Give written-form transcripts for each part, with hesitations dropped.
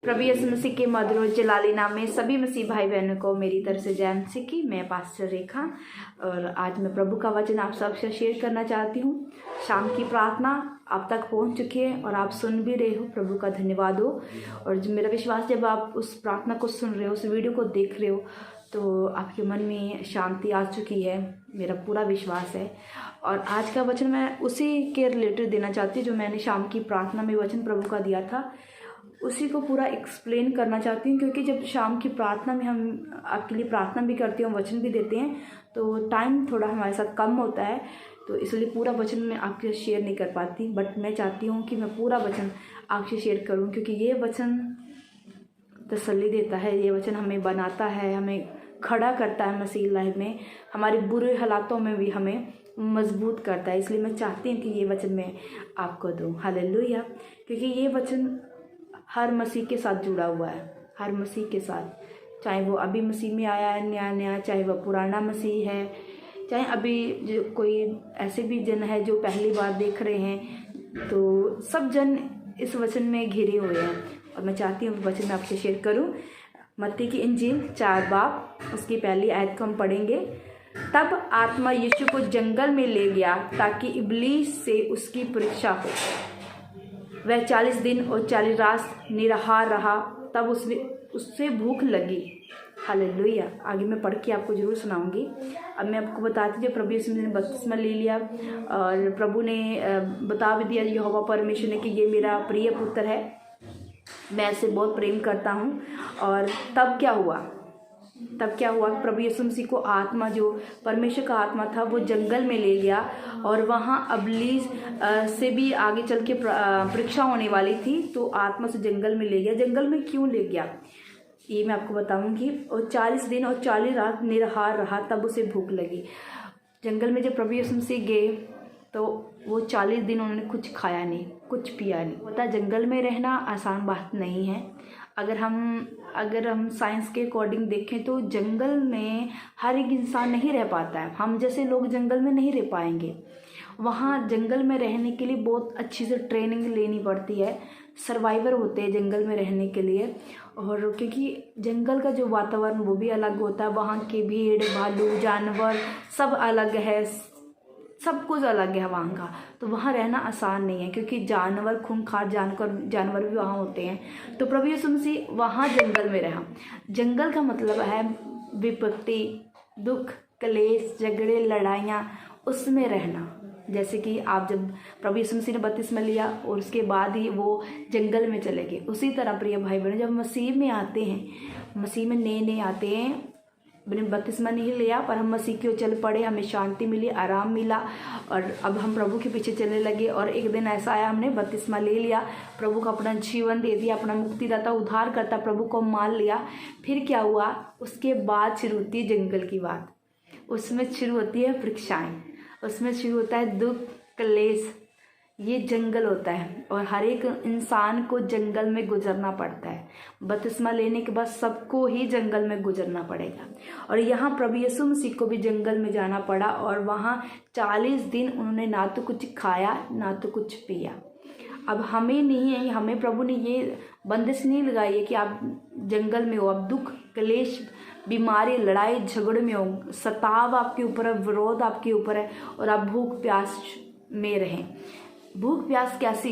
प्रभु यीशु मसीह के मधुर जलाली नाम में सभी मसीह भाई बहनों को मेरी तरफ से जय मसीह की। मैं पास्टर रेखा और आज मैं प्रभु का वचन आप सबसे शेयर करना चाहती हूँ। शाम की प्रार्थना आप तक पहुँच चुकी है और आप सुन भी रहे हो। प्रभु का धन्यवाद हो। और जो मेरा विश्वास, जब आप उस प्रार्थना को सुन रहे हो, उस वीडियो को देख रहे हो, तो आपके मन में शांति आ चुकी है, मेरा पूरा विश्वास है। और आज का वचन मैं उसी के रिलेटेड देना चाहती हूँ जो मैंने शाम की प्रार्थना में वचन प्रभु का दिया था, उसी को पूरा एक्सप्लेन करना चाहती हूँ। क्योंकि जब शाम की प्रार्थना में हम आपके लिए प्रार्थना भी करते हैं, वचन भी देते हैं, तो टाइम थोड़ा हमारे साथ कम होता है, तो इसलिए पूरा वचन मैं आपके शेयर नहीं कर पाती। बट मैं चाहती हूँ कि मैं पूरा वचन आपसे शेयर करूँ, क्योंकि ये वचन तसल्ली देता है, ये वचन हमें बनाता है, हमें खड़ा करता है मसीह लाइफ में, हमारे बुरे हालातों में भी हमें मजबूत करता है। इसलिए मैं चाहती हूँ कि ये वचन मैं आपको दूँ। हालेलुया। क्योंकि ये वचन हर मसीह के साथ जुड़ा हुआ है, हर मसीह के साथ, चाहे वो अभी मसीह में आया है नया नया, चाहे वह पुराना मसीह है, चाहे अभी जो कोई ऐसे भी जन है जो पहली बार देख रहे हैं, तो सब जन इस वचन में घिरे हुए हैं। और मैं चाहती हूँ वचन में आपसे शेयर करूँ। मत्ती की इंजील 4 बाब उसकी पहली आयत को हम पढ़ेंगे। तब आत्मा यीशु को जंगल में ले गया ताकि इब्लीस से उसकी परीक्षा हो। वह 40 दिन और 40 रात निराहार रहा, तब उससे भूख लगी। हालेलुया। आगे मैं पढ़ के आपको जरूर सुनाऊंगी। अब मैं आपको बताती हूँ, प्रभु यीशु ने बपतिस्मा ले लिया और प्रभु ने बता भी दिया यहोवा परमेश्वर ने कि ये मेरा प्रिय पुत्र है, मैं इसे बहुत प्रेम करता हूँ। और तब क्या हुआ, प्रभु यीशु मसीह को आत्मा, जो परमेश्वर का आत्मा था, वो जंगल में ले गया और वहाँ इब्लीस से भी आगे चल के परीक्षा होने वाली थी, तो आत्मा से जंगल में ले गया। जंगल में क्यों ले गया ये मैं आपको बताऊंगी। और 40 दिन और 40 रात निराहार रहा, तब उसे भूख लगी। जंगल में जब प्रभु यीशु मसीह गए तो वो 40 दिन उन्होंने कुछ खाया नहीं, कुछ पिया नहीं। पता, जंगल में रहना आसान बात नहीं है। अगर हम साइंस के अकॉर्डिंग देखें तो जंगल में हर एक इंसान नहीं रह पाता है। हम जैसे लोग जंगल में नहीं रह पाएंगे। वहाँ जंगल में रहने के लिए बहुत अच्छी से ट्रेनिंग लेनी पड़ती है, सर्वाइवर होते हैं जंगल में रहने के लिए। और क्योंकि जंगल का जो वातावरण वो भी अलग होता है, वहाँ के भीड़ भालू जानवर सब अलग है, सब कुछ अलग है वहाँ का, तो वहाँ रहना आसान नहीं है, क्योंकि जानवर, खूंखार जानवर भी वहाँ होते हैं। तो प्रभु यीशु मसीह वहाँ जंगल में रहा। जंगल का मतलब है विपत्ति, दुख, क्लेश, झगड़े, लड़ाइयाँ, उसमें रहना। जैसे कि आप जब प्रभु यीशु मसीह ने बपतिस्मा लिया और उसके बाद ही वो जंगल में चले गए, उसी तरह प्रिय भाई बहनों, जब मसीह में आते हैं, मसीह में नए आते हैं, बपतिस्मा नहीं लिया पर हम मसीह की ओर चल पड़े, हमें शांति मिली, आराम मिला और अब हम प्रभु के पीछे चलने लगे। और एक दिन ऐसा आया, हमने बपतिस्मा ले लिया, प्रभु को अपना जीवन दे दिया, अपना मुक्तिदाता उद्धार करता प्रभु को मान लिया। फिर क्या हुआ, उसके बाद शुरू होती है जंगल की बात। उसमें शुरू होती है परीक्षाएं, उसमें शुरू होता है दुख, क्लेश। ये जंगल होता है और हर एक इंसान को जंगल में गुजरना पड़ता है। बपतिस्मा लेने के बाद सबको ही जंगल में गुजरना पड़ेगा। और यहाँ प्रभु यीशु मसीह को भी जंगल में जाना पड़ा और वहाँ 40 दिन उन्होंने ना तो कुछ खाया ना तो कुछ पिया। अब हमें नहीं है, हमें प्रभु ने ये बंदिश नहीं लगाई है कि आप जंगल में हो, अब दुख, क्लेश, बीमारी, लड़ाई झगड़े में हो, सताव आपके ऊपर है, विरोध आपके ऊपर है और आप भूख प्यास में रहें। भूख प्यास कैसी,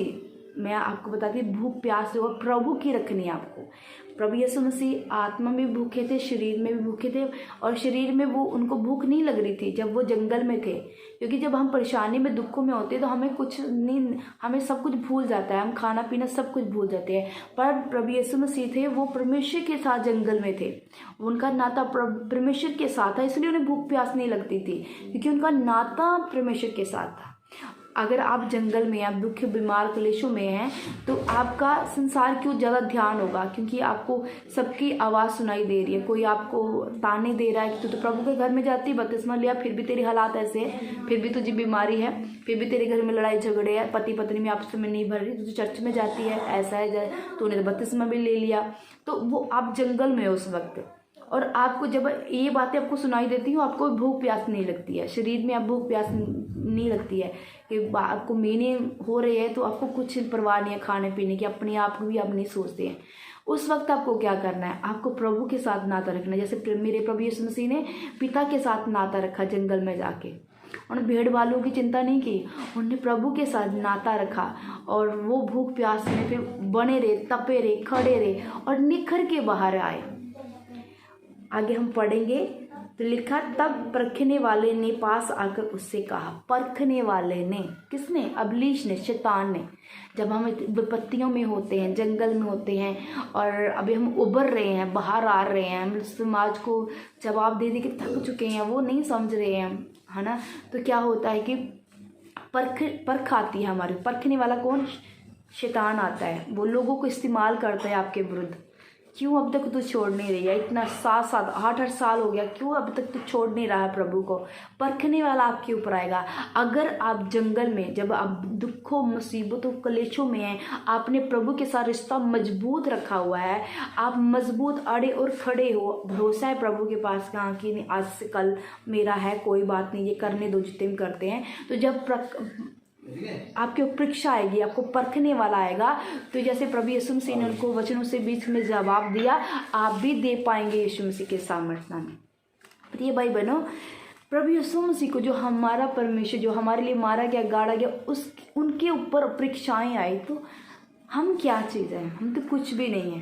मैं आपको बताती हूँ। भूख प्यास जो प्रभु की रखनी है आपको। प्रभु यीशु मसीह आत्मा में भूखे थे, शरीर में भी भूखे थे, और शरीर में वो उनको भूख नहीं लग रही थी जब वो जंगल में थे। क्योंकि जब हम परेशानी में, दुखों में होते हैं तो हमें कुछ नहीं, हमें सब कुछ भूल जाता है, हम खाना पीना सब कुछ भूल जाते हैं। पर प्रभु यीशु मसीह थे, वो परमेश्वर के साथ जंगल में थे, उनका नाता परमेश्वर के साथ था, इसलिए उन्हें भूख प्यास नहीं लगती थी, क्योंकि उनका नाता परमेश्वर के साथ था। अगर आप जंगल में, आप दुख, बीमार, क्लेशों में हैं, तो आपका संसार क्यों ज़्यादा ध्यान होगा, क्योंकि आपको सबकी आवाज़ सुनाई दे रही है। कोई आपको ताने दे रहा है कि तू तो प्रभु के घर में जाती, बपतिस्मा लिया, फिर भी तेरी हालात ऐसे है, फिर भी तुझे बीमारी है, फिर भी तेरे घर में लड़ाई झगड़े है, पति पत्नी में आपस में नहीं भर रही, तुझे चर्च में जाती है, ऐसा है, तूने तो बपतिस्मा भी ले लिया। तो वो आप जंगल में हो उस वक्त, और आपको जब ये बातें आपको सुनाई देती हूँ, आपको भूख प्यास नहीं लगती है, शरीर में आप भूख प्यास नहीं लगती है कि आपको महीने हो रहे हैं तो आपको कुछ परवाह नहीं है खाने पीने की, अपने आप को भी आप नहीं सोचते हैं। उस वक्त आपको क्या करना है, आपको प्रभु के साथ नाता रखना है। जैसे मेरे प्रभु यीशु मसीह ने पिता के साथ नाता रखा जंगल में जाके, उन्होंने भेड़ बालों की चिंता नहीं की, उन्होंने प्रभु के साथ नाता रखा और वो भूख प्यास में फिर बने रहे, तपे रहे, खड़े रहे और निखर के बाहर आए। आगे हम पढ़ेंगे तो लिखा, तब परखने वाले ने पास आकर उससे कहा, परखने वाले ने, किसने, अबलीश ने, शैतान ने। जब हम विपत्तियों में होते हैं, जंगल में होते हैं और अभी हम उबर रहे हैं, बाहर आ रहे हैं, हम समाज को जवाब दे दे के थक चुके हैं, वो नहीं समझ रहे हैं, है ना, तो क्या होता है कि परख आती है हमारी। परखने वाला कौन, शैतान आता है, वो लोगों को इस्तेमाल करता है आपके विरुद्ध। क्यों अब तक तू छोड़ नहीं रही है, इतना 7-7 8-8 साल हो गया, क्यों अब तक तू छोड़ नहीं रहा है प्रभु को। परखने वाला आपके ऊपर आएगा। अगर आप जंगल में, जब आप दुखों, मुसीबतों, कलेशों में हैं, आपने प्रभु के साथ रिश्ता मजबूत रखा हुआ है, आप मजबूत अड़े और खड़े हो, भरोसा है प्रभु के पास कहाँ कि नहीं, आज से कल मेरा है, कोई बात नहीं, ये करने दो जितने करते हैं। तो जब आपके परीक्षा आएगी, आपको परखने वाला आएगा, तो जैसे प्रभु यीशु मसीह ने उनको वचनों से बीच में जवाब दिया, आप भी दे पाएंगे यीशु मसीह के सामर्थ्य में। प्रिय भाई बहनों, प्रभु यीशु मसीह को, जो हमारा परमेश्वर, जो हमारे लिए मारा गया, गाड़ा गया, उनके ऊपर परीक्षाएं आई, तो हम क्या चीज़ है, हम तो कुछ भी नहीं है,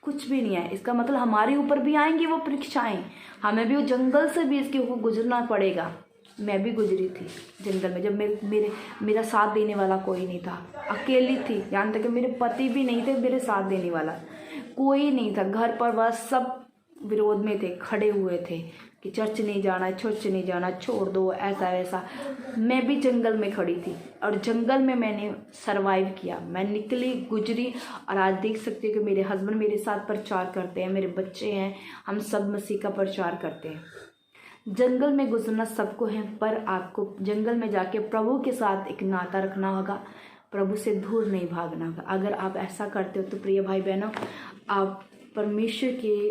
कुछ भी नहीं है। इसका मतलब हमारे ऊपर भी आएंगी वो परीक्षाएं, हमें भी वो जंगल से भी इसके ऊपर गुजरना पड़ेगा। मैं भी गुजरी थी जंगल में, जब मेरा साथ देने वाला कोई नहीं था, अकेली थी, यहाँ तक कि मेरे पति भी नहीं थे, मेरे साथ देने वाला कोई नहीं था। घर पर बस सब विरोध में थे, खड़े हुए थे कि चर्च नहीं जाना, चर्च नहीं जाना, छोड़ दो, ऐसा वैसा। मैं भी जंगल में खड़ी थी और जंगल में मैंने सरवाइव किया, मैं निकली, गुजरी। और आज देख सकते हो कि मेरे हस्बैंड मेरे साथ प्रचार करते हैं, मेरे बच्चे हैं, हम सब मसीह का प्रचार करते हैं। जंगल में गुजरना सबको है, पर आपको जंगल में जाके प्रभु के साथ एक नाता रखना होगा, प्रभु से दूर नहीं भागना होगा। अगर आप ऐसा करते हो तो प्रिय भाई बहनों, आप परमेश्वर के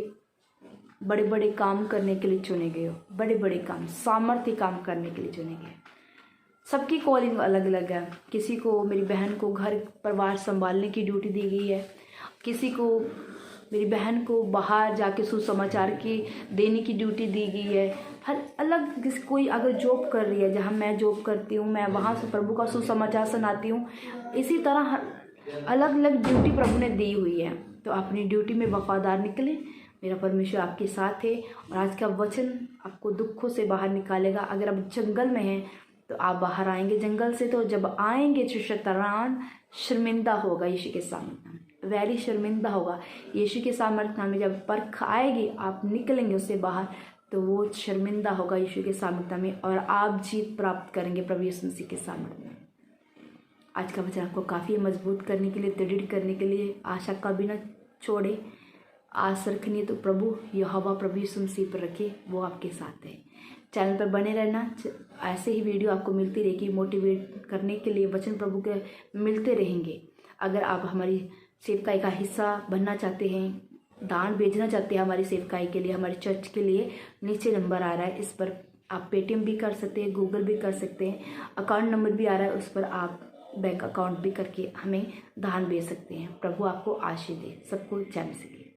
बड़े बड़े काम करने के लिए चुने गए हो, बड़े बड़े काम, सामर्थ्य काम करने के लिए चुने गए। सबकी कॉलिंग अलग अलग है। किसी को, मेरी बहन को घर परिवार संभालने की ड्यूटी दी गई है, किसी को, मेरी बहन को बाहर जाके सुसमाचार की देने की ड्यूटी दी गई है। हर अलग, कोई अगर जॉब कर रही है, जहाँ मैं जॉब करती हूँ, मैं वहाँ से प्रभु का सुसमाचार सुनाती हूँ। इसी तरह अलग अलग ड्यूटी प्रभु ने दी हुई है, तो अपनी ड्यूटी में वफादार निकले। मेरा परमेश्वर आपके साथ है और आज का वचन आपको दुखों से बाहर निकालेगा। अगर आप जंगल में हैं तो आप बाहर आएंगे जंगल से, तो जब आएंगे तो शैतान शर्मिंदा होगा यीशु के सामने, वैरी शर्मिंदा होगा यीशु के सामर्थ्य में। जब परख आएगी, आप निकलेंगे उससे बाहर, तो वो शर्मिंदा होगा यीशु के सामर्थ्य में और आप जीत प्राप्त करेंगे प्रभु यीशु मसीह के सामर्थ्य में। आज का वचन आपको काफ़ी मजबूत करने के लिए, दृढ़ करने के लिए, आशा कभी ना छोड़े। आस रखनी है तो प्रभु यहोवा प्रभु यीशु मसीह पर रखे, वो आपके साथ है। चैनल पर बने रहना, ऐसे ही वीडियो आपको मिलती रहेगी, मोटिवेट करने के लिए वचन प्रभु के मिलते रहेंगे। अगर आप हमारी सेवकाई का हिस्सा बनना चाहते हैं, दान भेजना चाहते हैं हमारी सेवकाई के लिए, हमारे चर्च के लिए, नीचे नंबर आ रहा है, इस पर आप पेटीएम भी कर सकते हैं, गूगल भी कर सकते हैं, अकाउंट नंबर भी आ रहा है, उस पर आप बैंक अकाउंट भी करके हमें दान भेज सकते हैं। प्रभु आपको आशीष दे। सबको जय मसीह।